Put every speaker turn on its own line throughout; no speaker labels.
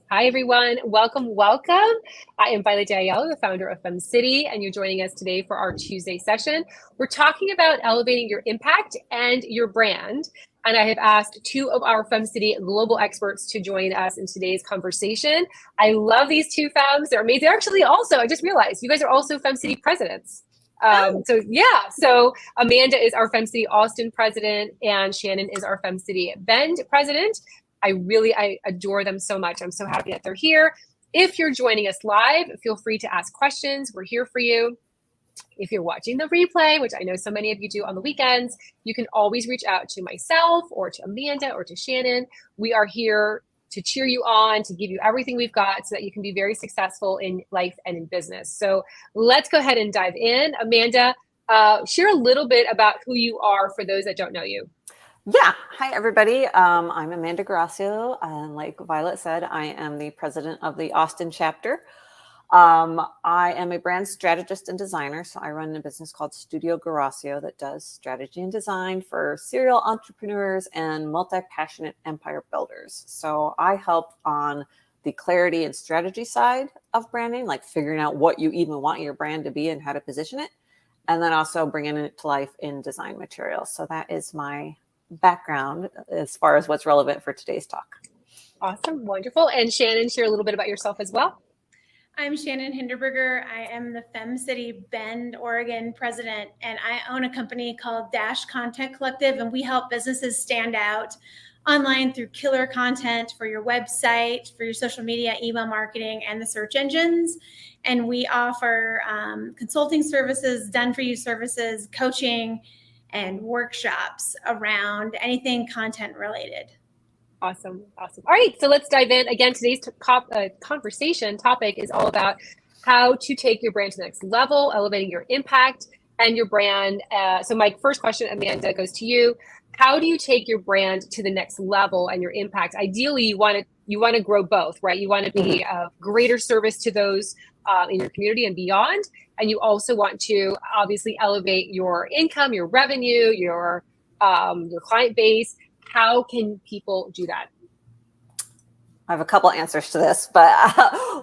Hi, everyone. Welcome, welcome. I am Violette, the founder of Femcity, and you're joining us today for our Tuesday session. We're talking about elevating your impact and your brand. And I have asked two of our Femcity global experts to join us in today's conversation. I love these two femmes. They're amazing. They're actually also, I just realized, you guys are also Femcity presidents. So Amanda is our Femcity Austin president, and Shannon is our Femcity Bend president. I adore them so much. I'm so happy that they're here. If you're joining us live, feel free to ask questions. We're here for you. If you're watching the replay, which I know so many of you do on the weekends, you can always reach out to myself or to Amanda or to Shannon. We are here to cheer you on, to give you everything we've got so that you can be very successful in life and in business. So let's go ahead and dive in. Amanda, share a little bit about who you are for those that don't know you.
Yeah. Hi, everybody. I'm Amanda Guerassio, and like Violet said, I am the president of the Austin chapter. I am a brand strategist and designer, so I run a business called Studio Guerassio that does strategy and design for serial entrepreneurs and multi-passionate empire builders. So I help on the clarity and strategy side of branding, like figuring out what you even want your brand to be and how to position it, and then also bringing it to life in design materials. So that is my background as far as what's relevant for today's talk.
Awesome. Wonderful. And Shannon, share a little bit about yourself as well.
I'm Shannon Hinderberger. I am the Femcity Bend, Oregon president, and I own a company called Dash Content Collective, and we help businesses stand out online through killer content for your website, for your social media, email marketing, and the search engines. And we offer consulting services, done-for-you services, coaching, and workshops around anything content related.
Awesome. All right, so let's dive in. Again, today's conversation topic is all about how to take your brand to the next level, elevating your impact and your brand. So my first question, Amanda, goes to you. How do you take your brand to the next level and your impact? Ideally, you want to grow both, right? You want to be a greater service to those in your community and beyond. And you also want to obviously elevate your income, your revenue, your client base. How can people do that?
I have a couple answers to this, but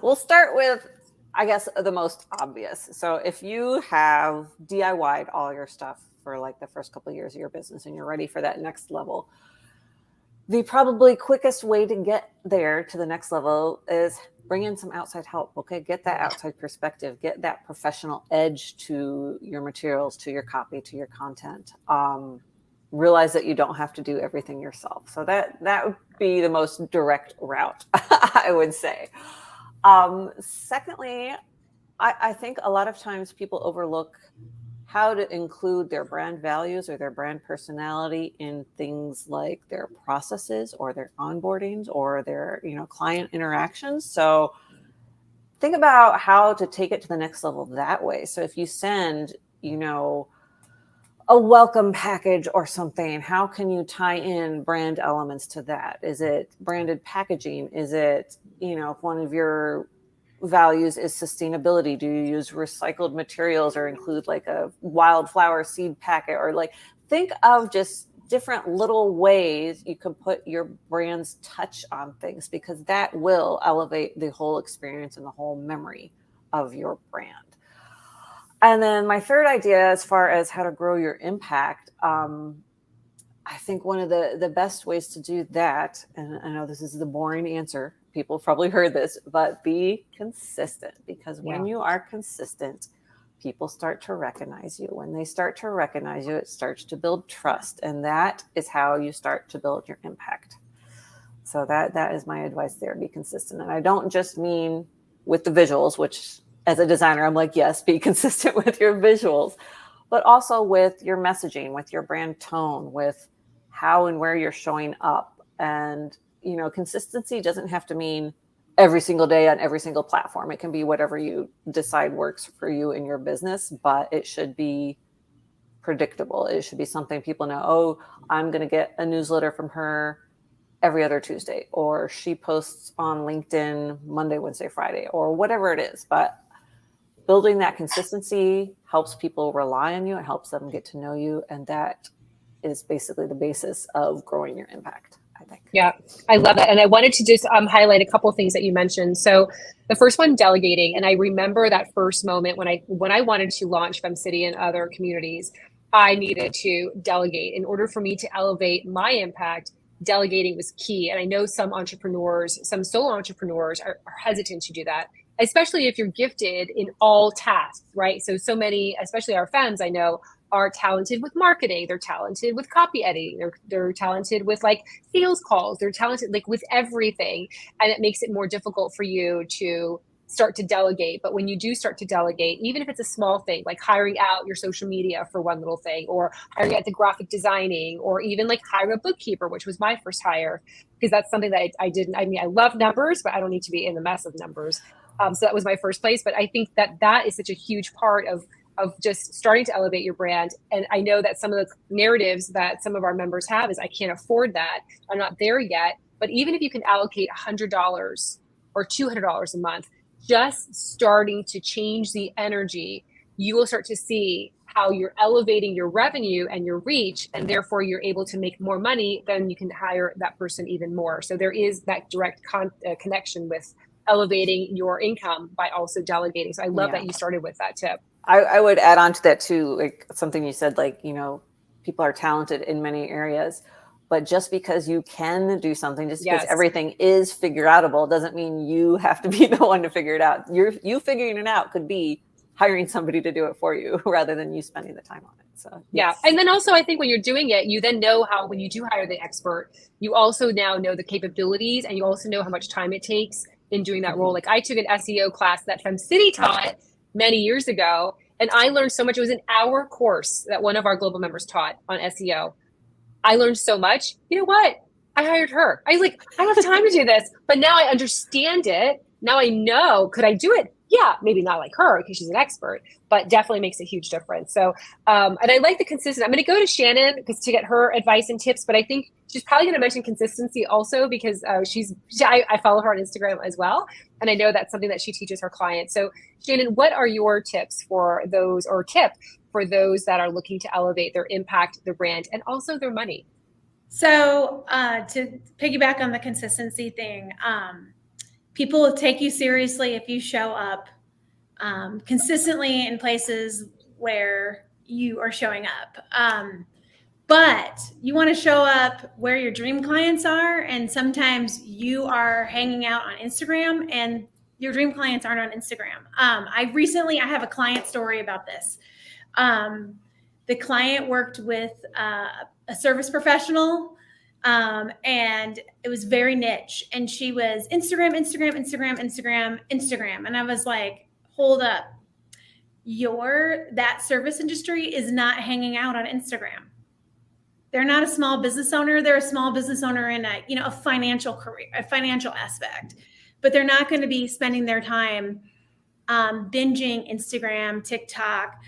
we'll start with, I guess, the most obvious. So if you have DIY'd all your stuff for like the first couple of years of your business and you're ready for that next level, the probably quickest way to get there to the next level is bring in some outside help. Okay. Get that outside perspective, get that professional edge to your materials, to your copy, to your content. Realize that you don't have to do everything yourself. So that would be the most direct route, I would say. Secondly, I think a lot of times people overlook how to include their brand values or their brand personality in things like their processes or their onboardings or their, client interactions. So think about how to take it to the next level that way. So if you send, a welcome package or something, how can you tie in brand elements to that? Is it branded packaging? Is it, if one of your values is sustainability, do you use recycled materials or include like a wildflower seed packet? Or like think of just different little ways you can put your brand's touch on things, because that will elevate the whole experience and the whole memory of your brand. And then my third idea, as far as how to grow your impact, I think one of the best ways to do that, and I know this is the boring answer, people probably heard this, but be consistent. Because when you are consistent, people start to recognize you. When they start to recognize you, it starts to build trust. And that is how you start to build your impact. So that is my advice there. Be consistent. And I don't just mean with the visuals, which as a designer, I'm like, yes, be consistent with your visuals, but also with your messaging, with your brand tone, with how and where you're showing up. And, consistency doesn't have to mean every single day on every single platform. It can be whatever you decide works for you in your business, but it should be predictable. It should be something people know, oh, I'm going to get a newsletter from her every other Tuesday, or she posts on LinkedIn Monday, Wednesday, Friday, or whatever it is. But building that consistency helps people rely on you. It helps them get to know you. And that is basically the basis of growing your impact. I think.
Yeah, I love it. And I wanted to just highlight a couple of things that you mentioned. So the first one, delegating. And I remember that first moment when I wanted to launch Femcity and other communities, I needed to delegate. In order for me to elevate my impact, delegating was key. And I know some entrepreneurs, some solo entrepreneurs are hesitant to do that, especially if you're gifted in all tasks, right? So many, especially our femmes, I know, are talented with marketing, they're talented with copy editing, they're talented with like sales calls, they're talented like with everything. And it makes it more difficult for you to start to delegate. But when you do start to delegate, even if it's a small thing, like hiring out your social media for one little thing, or hiring out the graphic designing, or even like hire a bookkeeper, which was my first hire, because that's something that I didn't, I mean, I love numbers, but I don't need to be in the mess of numbers. So that was my first place. But I think that is such a huge part of just starting to elevate your brand. And I know that some of the narratives that some of our members have is, I can't afford that, I'm not there yet. But even if you can allocate $100 or $200 a month, just starting to change the energy, you will start to see how you're elevating your revenue and your reach, and therefore you're able to make more money, then you can hire that person even more. So there is that direct connection with elevating your income by also delegating. So I love that you started with that tip.
I would add on to that too, like something you said, like, you know, people are talented in many areas, but just because you can do something, just because everything is figure outable, doesn't mean you have to be the one to figure it out. You figuring it out could be hiring somebody to do it for you rather than you spending the time on it. So
yeah. And then also I think when you're doing it, you then know how, when you do hire the expert, you also now know the capabilities, and you also know how much time it takes in doing that role. Like I took an SEO class that Femcity taught many years ago, and I learned so much. It was an hour course that one of our global members taught on SEO. I learned so much. You know what? I hired her. I was like, I don't have time to do this, but now I understand it. Now I know, could I do it? Yeah, maybe not like her because she's an expert, but definitely makes a huge difference. So, and I like the consistency. I'm going to go to Shannon because to get her advice and tips, but I think she's probably going to mention consistency also because I follow her on Instagram as well. And I know that's something that she teaches her clients. So Shannon, what are your tips for those, or tip for those that are looking to elevate their impact, their brand, and also their money?
So to piggyback on the consistency thing, people will take you seriously if you show up consistently in places where you are showing up. But you want to show up where your dream clients are. And sometimes you are hanging out on Instagram and your dream clients aren't on Instagram. I have a client story about this. The client worked with a service professional, and it was very niche. And she was Instagram. And I was like, hold up. That service industry is not hanging out on Instagram. They're not a small business owner. They're a small business owner in a financial career, a financial aspect, but they're not going to be spending their time binging Instagram, TikTok.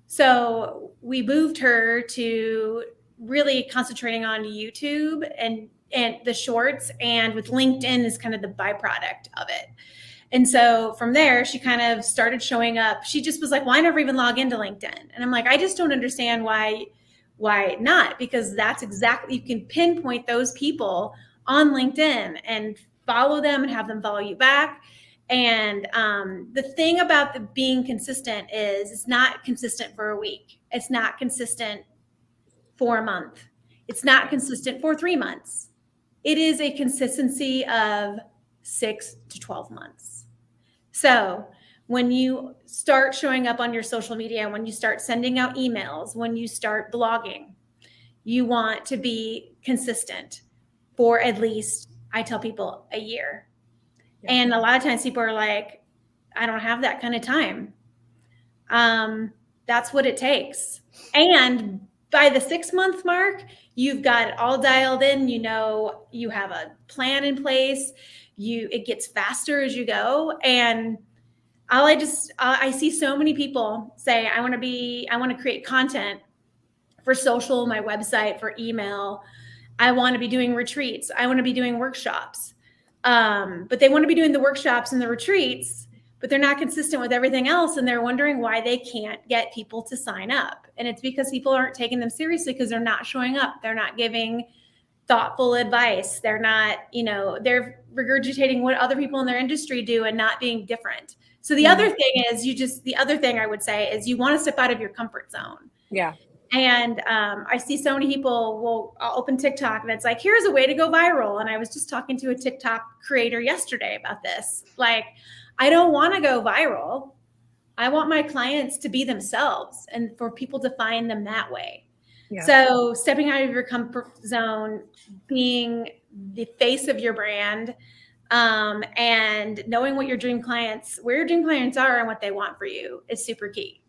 So we moved her to really concentrating on YouTube and the shorts, and with LinkedIn is kind of the byproduct of it. And so from there, she kind of started showing up. She just was like, why never even log into LinkedIn? And I'm like, I just don't understand why not? Because that's exactly, you can pinpoint those people on LinkedIn and follow them and have them follow you back. And the thing about the being consistent is it's not consistent for a week. It's not consistent for a month. It's not consistent for 3 months. It is a consistency of 6 to 12 months. So when you start showing up on your social media, when you start sending out emails, when you start blogging, you want to be consistent for at least, I tell people, a year. Yeah. And a lot of times people are like, I don't have that kind of time. That's what it takes. And by the 6-month mark, you've got it all dialed in. You know, you have a plan in place. It gets faster as you go. And I see so many people say, I want to create content for social, my website, for email. I want to be doing retreats. I want to be doing workshops. But they want to be doing the workshops and the retreats, but they're not consistent with everything else. And they're wondering why they can't get people to sign up. And it's because people aren't taking them seriously because they're not showing up. They're not giving thoughtful advice. They're not, they're regurgitating what other people in their industry do and not being different. So the other thing is the other thing I would say is you want to step out of your comfort zone.
Yeah.
And I see so many people I'll open TikTok and it's like, here's a way to go viral. And I was just talking to a TikTok creator yesterday about this. Like, I don't want to go viral. I want my clients to be themselves and for people to find them that way. Yeah. So stepping out of your comfort zone, being the face of your brand, and knowing what where your dream clients are and what they want for you is super key.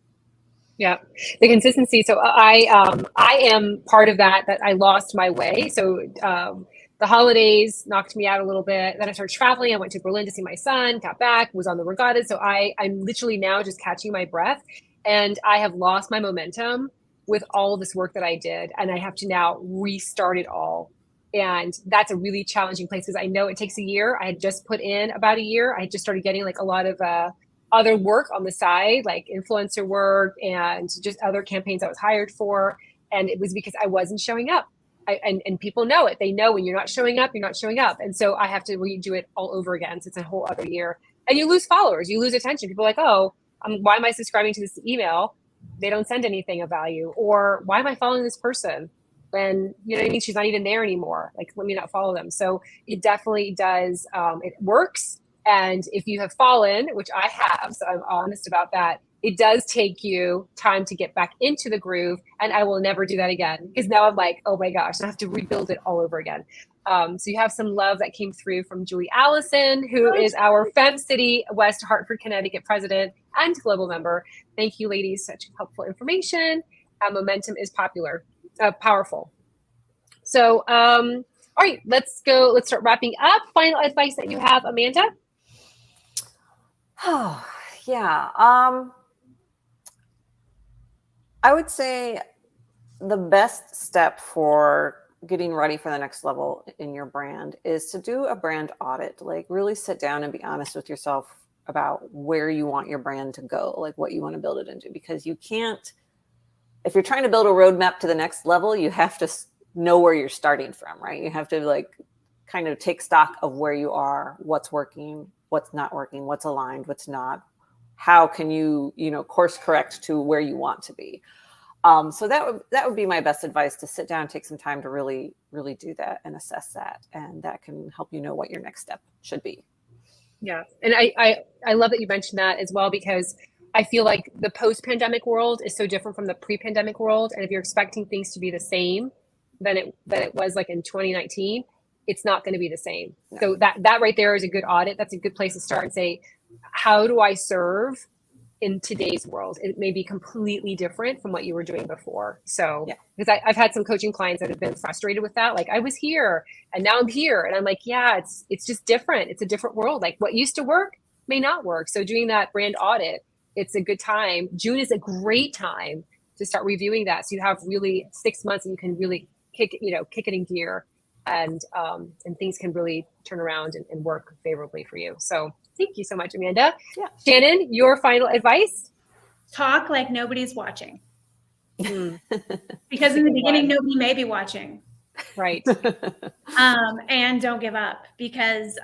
Yeah, the consistency. So I am part of that I lost my way. So the holidays knocked me out a little bit. Then I started traveling. I went to Berlin to see my son, got back, was on the regatta. So I'm literally now just catching my breath, and I have lost my momentum with all of this work that I did. And I have to now restart it all. And that's a really challenging place because I know it takes a year. I had just put in about a year. I had just started getting like a lot of other work on the side, like influencer work and just other campaigns I was hired for. And it was because I wasn't showing up. And people know it. They know when you're not showing up, you're not showing up. And so I have to redo it all over again. So it's a whole other year. And you lose followers, you lose attention. People are like, oh, why am I subscribing to this email? They don't send anything of value. Or why am I following this person? When, you know what I mean? She's not even there anymore. Like, let me not follow them. So it definitely does. It works. And if you have fallen, which I have, so I'm honest about that, it does take you time to get back into the groove. And I will never do that again. Because now I'm like, oh my gosh, I have to rebuild it all over again. So you have some love that came through from Julie Allison, who is our Femcity West Hartford, Connecticut president and global member. Thank you, ladies. Such helpful information. Momentum is powerful. So, all right, let's go. Let's start wrapping up. Final advice that you have, Amanda?
Oh, yeah. I would say the best step for getting ready for the next level in your brand is to do a brand audit. Like, really sit down and be honest with yourself about where you want your brand to go, like what you want to build it into, because you can't, if you're trying to build a roadmap to the next level, you have to know where you're starting from, right? You have to like kind of take stock of where you are, what's working, what's not working, what's aligned, what's not. How can you, course correct to where you want to be? So that would be my best advice, to sit down and take some time to really, really do that and assess that. And that can help you know what your next step should be.
Yeah. And I love that you mentioned that as well, because I feel like the post-pandemic world is so different from the pre-pandemic world. And if you're expecting things to be the same than it was like in 2019, it's not going to be the same. No. So that right there is a good audit. That's a good place to start and say, how do I serve in today's world? It may be completely different from what you were doing before. So, because I've had some coaching clients that have been frustrated with that. Like, I was here and now I'm here. And I'm like, yeah, it's just different. It's a different world. Like, what used to work may not work. So doing that brand audit, it's a good time. June is a great time to start reviewing that. So you have really 6 months and you can really kick it in gear, and things can really turn around and work favorably for you. So thank you so much, Amanda. Yeah. Shannon, your final advice?
Talk like nobody's watching. Because in the beginning, nobody may be watching.
Right.
And don't give up, because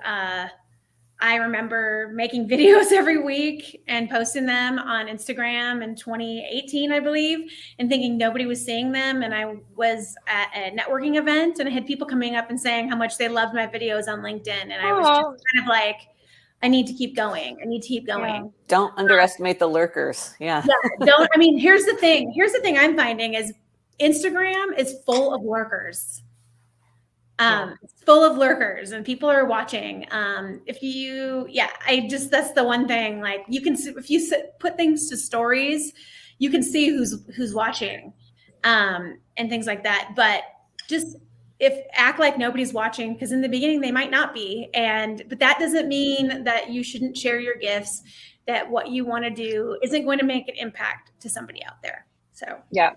I remember making videos every week and posting them on Instagram in 2018, I believe, and thinking nobody was seeing them. And I was at a networking event and I had people coming up and saying how much they loved my videos on LinkedIn. And I was just kind of like, I need to keep going. Yeah.
Don't underestimate the lurkers. Yeah.
Here's the thing. I'm finding is Instagram is full of lurkers. It's full of lurkers and people are watching. That's the one thing, like, you can see, if you put things to stories, you can see who's watching, and things like that. But just act like nobody's watching, because in the beginning they might not be. But that doesn't mean that you shouldn't share your gifts, that what you want to do isn't going to make an impact to somebody out there. So,
yeah.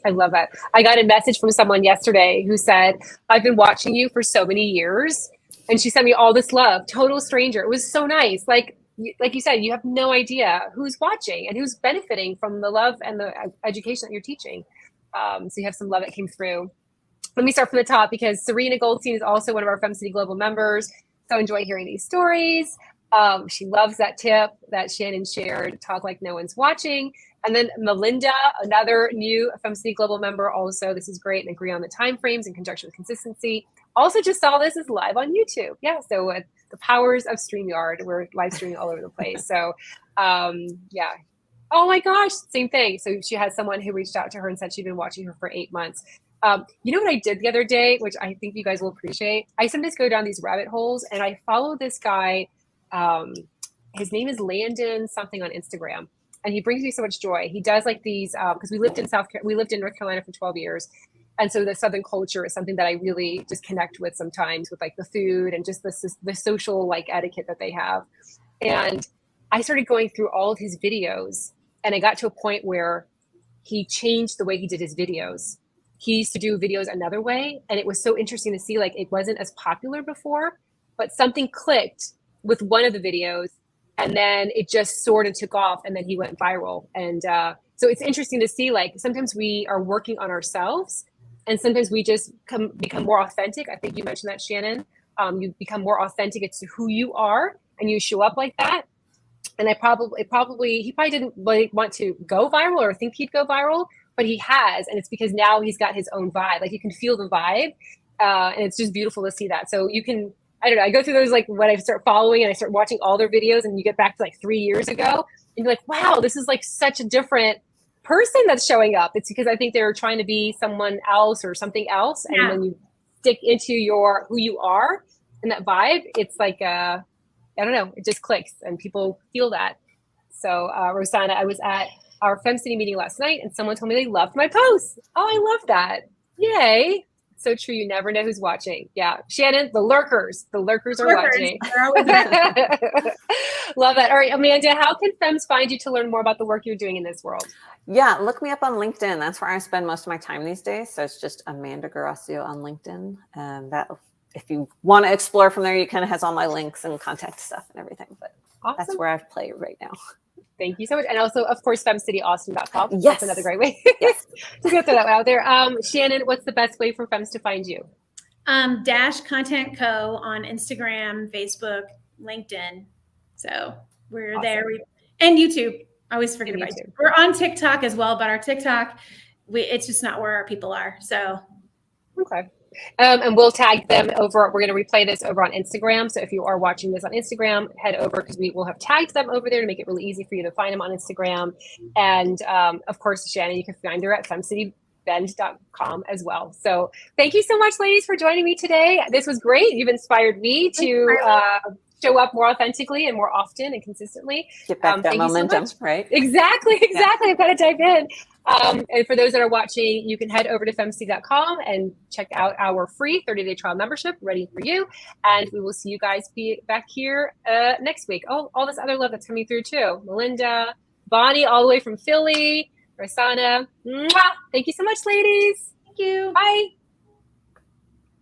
I love that. I got a message from someone yesterday who said, I've been watching you for so many years. And she sent me all this love, total stranger. It was so nice. Like you said, you have no idea who's watching and who's benefiting from the love and the education that you're teaching. So you have some love that came through. let me start from the top because Serena Goldstein is also one of our Femcity Global members. So enjoy hearing these stories. She loves that tip that Shannon shared, talk like no one's watching. And then Melinda, another new Femcity Global member also. This is great and agree on the timeframes in conjunction with consistency. Also just saw this is live on YouTube. Yeah, so with the powers of StreamYard, we're live streaming all over the place. So yeah. Oh my gosh, same thing. So she has someone who reached out to her and said she'd been watching her for 8 months. You know what I did the other day, which I think you guys will appreciate? I sometimes go down these rabbit holes and I follow this guy. His name is Landon something on Instagram. And he brings me so much joy. He does like these, because we lived in North Carolina for 12 years. And so the Southern culture is something that I really just connect with sometimes with like the food and just the social like etiquette that they have. And I started going through all of his videos and I got to a point where he changed the way he did his videos. He used to do videos another way. And it was so interesting to see like it wasn't as popular before, but something clicked with one of the videos. And then it just sort of took off and then he went viral. And so it's interesting to see, like, sometimes we are working on ourselves and sometimes we just become more authentic. I think you mentioned that, Shannon. You become more authentic. It's who you are and you show up like that. And he probably didn't like want to go viral or think he'd go viral, but he has. And it's because now he's got his own vibe. Like you can feel the vibe. And it's just beautiful to see that. So you can, I don't know, I go through those like when I start following and I start watching all their videos and you get back to like 3 years ago and you're like, wow, this is like such a different person that's showing up. It's because I think they're trying to be someone else or something else. And when you stick into who you are and that vibe, it's like, I don't know, it just clicks and people feel that. So Rosanna, I was at our Femcity meeting last night and someone told me they loved my posts. Oh, I love that. Yay. So true. You never know who's watching. Yeah. Shannon, the lurkers are watching. Love that. All right, Amanda, how can Fems find you to learn more about the work you're doing in this world?
Yeah, look me up on LinkedIn. That's where I spend most of my time these days. So it's just Amanda Guerassio on LinkedIn. And that, if you want to explore from there, you kind of has all my links and contact stuff and everything. But awesome. That's where I play right now.
Thank you so much. And also, of course, femcityaustin.com.
Yes.
That's another great way
yes.
to get that out there. Shannon, what's the best way for Fems to find you?
Dash Content Co. on Instagram, Facebook, LinkedIn. So we're awesome. There. And YouTube. I always forget about YouTube. We're on TikTok as well, but our TikTok, it's just not where our people are. So.
Okay. And we'll tag them over. We're going to replay this over on Instagram. So if you are watching this on Instagram, head over because we will have tagged them over there to make it really easy for you to find them on Instagram. And of course, Shannon, you can find her at femcitybend.com as well. So thank you so much, ladies, for joining me today. This was great. You've inspired me to show up more authentically and more often and consistently.
Get back that momentum, right?
Exactly. Yeah. I've got to dive in. And for those that are watching, you can head over to femcity.com and check out our free 30-day trial membership ready for you. And we will see you guys back here next week. Oh, all this other love that's coming through too. Melinda, Bonnie, all the way from Philly, Rosanna. Mwah! Thank you so much, ladies.
Thank you.
Bye.